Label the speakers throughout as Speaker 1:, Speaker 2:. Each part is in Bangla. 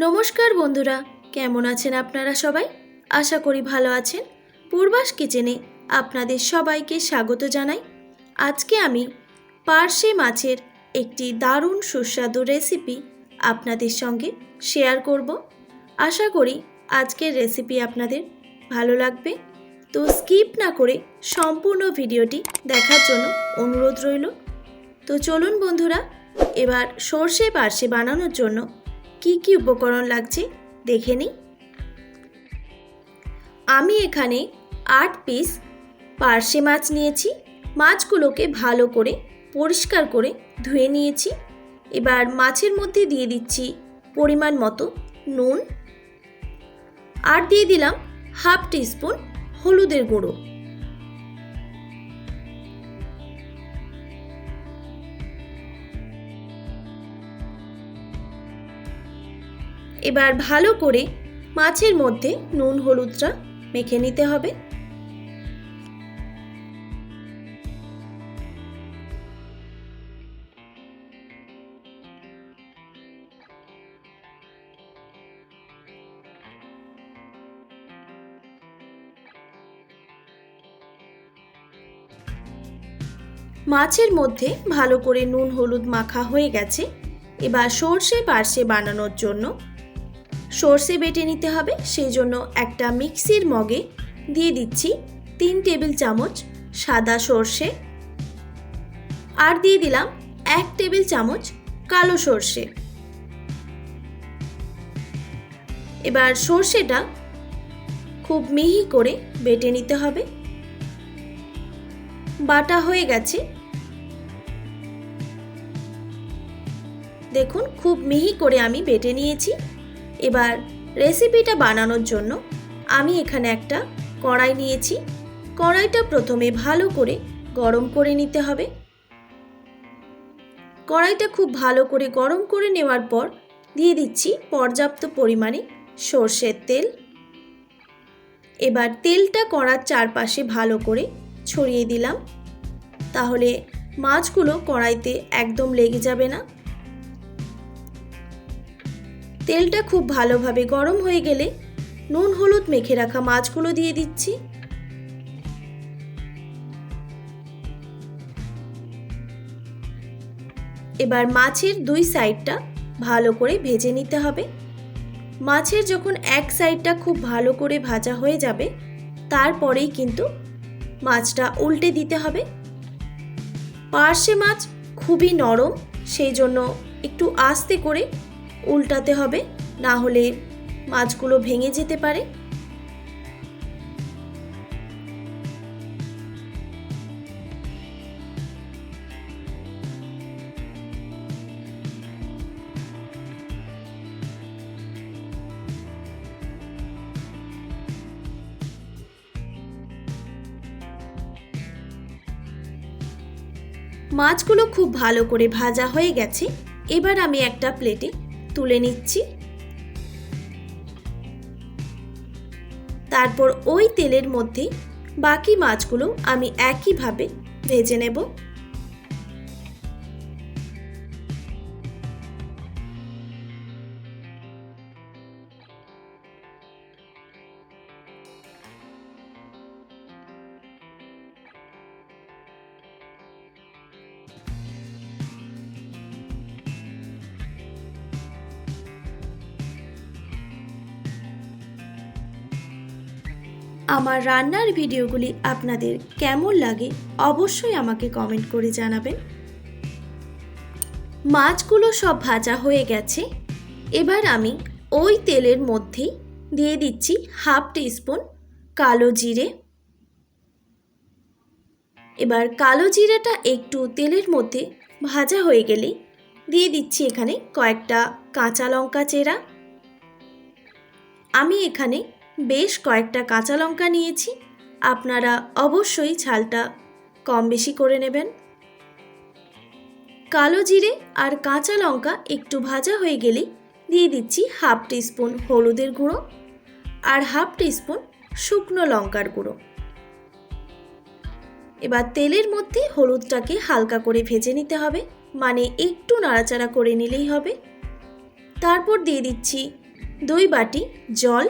Speaker 1: নমস্কার বন্ধুরা, কেমন আছেন আপনারা সবাই? আশা করি ভালো আছেন। পূর্বাস কিচেনে আপনাদের সবাইকে স্বাগত জানাই। আজকে আমি পার্শে মাছের একটি দারুণ সুস্বাদু রেসিপি আপনাদের সঙ্গে শেয়ার করব। আশা করি আজকের রেসিপি আপনাদের ভালো লাগবে। তো স্কিপ না করে সম্পূর্ণ ভিডিওটি দেখার জন্য অনুরোধ রইল। তো চলুন বন্ধুরা, এবার সর্ষে পার্শে বানানোর জন্য কি কি উপকরণ লাগছে দেখে নিই। আমি এখানে 8 পিস পার্শে মাছ নিয়েছি। মাছগুলোকে ভালো করে পরিষ্কার করে ধুয়ে নিয়েছি। এবার মাছের মধ্যে দিয়ে দিচ্ছি পরিমাণ মতো নুন, আর দিয়ে দিলাম হাফ টিস্পুন হলুদের গুঁড়ো। এবার ভালো করে মাছের মধ্যে নুন হলুদটা মেখে নিতে হবে। মাছের মধ্যে ভালো করে নুন হলুদ মাখা হয়ে গেছে। এবার সর্ষে পার্শে বানানোর জন্য সর্ষে বেটে নিতে হবে। সেই জন্য একটা মিক্সির মগে দিয়ে দিচ্ছি 3 টেবিল চামচ সাদা সর্ষে, আর দিয়ে দিলাম 1 টেবিল চামচ কালো সর্ষে। এবার সর্ষেটা খুব মিহি করে বেটে নিতে হবে। বাটা হয়ে গেছে, দেখুন খুব মিহি করে আমি বেটে নিয়েছি। এবার রেসিপিটা বানানোর জন্য আমি এখানে একটা কড়াই নিয়েছি। কড়াইটা প্রথমে ভালো করে গরম করে নিতে হবে। কড়াইটা খুব ভালো করে গরম করে নেওয়ার পর দিয়ে দিচ্ছি পর্যাপ্ত পরিমাণে সর্ষের তেল। এবার তেলটা কড়ার চারপাশে ভালো করে ছড়িয়ে দিলাম, তাহলে মাছগুলো কড়াইতে একদম লেগে যাবে না। তেলটা খুব ভালোভাবে গরম হয়ে গেলে নুন হলুদ মেখে রাখা মাছগুলো দিয়ে দিচ্ছি। এবার মাছের দুই সাইডটা ভালো করে ভেজে নিতে হবে। মাছের যখন এক সাইডটা খুব ভালো করে ভাজা হয়ে যাবে, তারপরেই কিন্তু মাছটা উল্টে দিতে হবে। পার্শে মাছ খুবই নরম, সেই জন্য একটু আস্তে করে উল্টাতে হবে, না হলে মাছগুলো ভেঙে যেতে পারে। মাছগুলো খুব ভালো করে ভাজা হয়ে গেছে। এবার আমি একটা প্লেটে তুলে নিচ্ছি। তারপর ওই তেলের মধ্যে বাকি মাছগুলো আমি একইভাবে ভেজে নেব। আমার রান্নার ভিডিওগুলি আপনাদের কেমন লাগে অবশ্যই আমাকে কমেন্ট করে জানাবেন। মাছগুলো সব ভাজা হয়ে গেছে। এবার আমি ওই তেলের মধ্যেই দিয়ে দিচ্ছি হাফ টিস্পুন কালো জিরে। এবার কালো জিরেটা একটু তেলের মধ্যে ভাজা হয়ে গেলেই দিয়ে দিচ্ছি এখানে কয়েকটা কাঁচা লঙ্কা চেরা। আমি এখানে বেশ কয়েকটা কাঁচা লঙ্কা নিয়েছি, আপনারা অবশ্যই ঝালটা কম বেশি করে নেবেন। কালো জিরে আর কাঁচা লঙ্কা একটু ভাজা হয়ে গেলেই দিয়ে দিচ্ছি হাফ টিস্পুন হলুদের গুঁড়ো আর হাফ টিস্পুন শুকনো লঙ্কার গুঁড়ো। এবার তেলের মধ্যে হলুদটাকে হালকা করে ভেজে নিতে হবে, মানে একটু নাড়াচাড়া করে নিলেই হবে। তারপর দিয়ে দিচ্ছি 2 বাটি জল।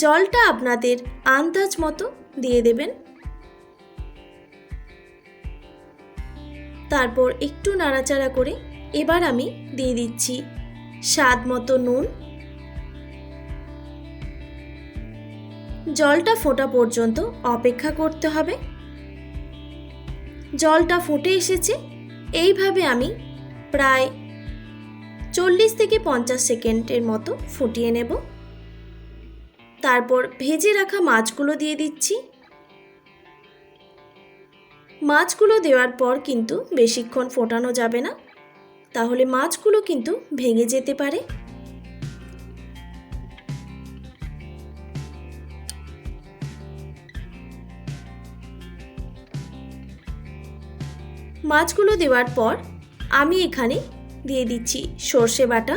Speaker 1: জলটা আপনাদের আন্দাজ মতো দিয়ে দেবেন। তারপর একটু নাড়াচাড়া করে এবার আমি দিয়ে দিচ্ছি স্বাদ মতো নুন। জলটা ফোটা পর্যন্ত অপেক্ষা করতে হবে। জলটা ফুটে এসেছে। এইভাবে আমি প্রায় 40 থেকে 50 সেকেন্ডের মতো ফুটিয়ে নেব। তারপর ভেজে রাখা মাছগুলো দিয়ে দিচ্ছি। মাছগুলো দেওয়ার পর কিন্তু বেশিক্ষণ ফোটানো যাবে না, তাহলে মাছগুলো কিন্তু ভেঙে যেতে পারে। মাছগুলো দেওয়ার পর আমি এখানে দিয়ে দিচ্ছি সর্ষে বাটা।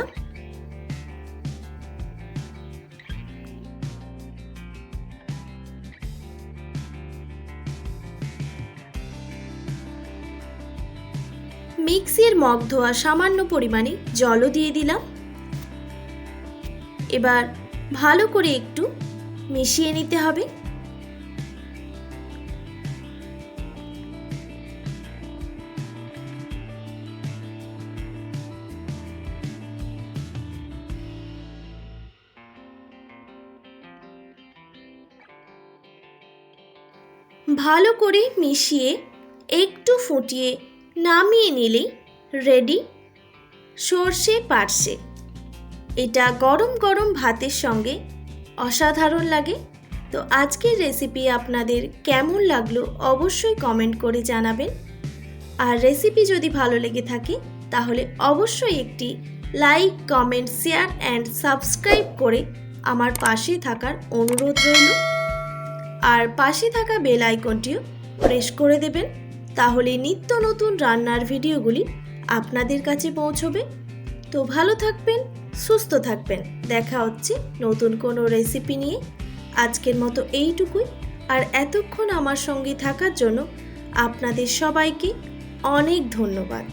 Speaker 1: মিক্সির মগ ধোয়া সামান্য পরিমাণে জলও দিয়ে দিলাম। এবার ভালো করে একটু মিশিয়ে নিতে হবে। ভালো করে মিশিয়ে একটু ফুটিয়ে নামিয়ে নিলেই রেডি সর্ষে পার্শে। এটা গরম গরম ভাতের সঙ্গে অসাধারণ লাগে। তো আজকের রেসিপি আপনাদের কেমন লাগলো অবশ্যই কমেন্ট করে জানাবেন। আর রেসিপি যদি ভালো লেগে থাকে তাহলে অবশ্যই একটি like, comment, share and subscribe করে আমার পাশে থাকার অনুরোধ রইল। আর পাশে থাকা বেল আইকনটিও প্রেস করে দেবেন, তাহলে নিত্য নতুন রান্নার ভিডিওগুলি আপনাদের কাছে পৌঁছবে। তো ভালো থাকবেন, সুস্থ থাকবেন। দেখা হচ্ছে নতুন কোনো রেসিপি নিয়ে। আজকের মতো এইটুকুই। আর এতক্ষণ আমার সঙ্গে থাকার জন্য আপনাদের সবাইকে অনেক ধন্যবাদ।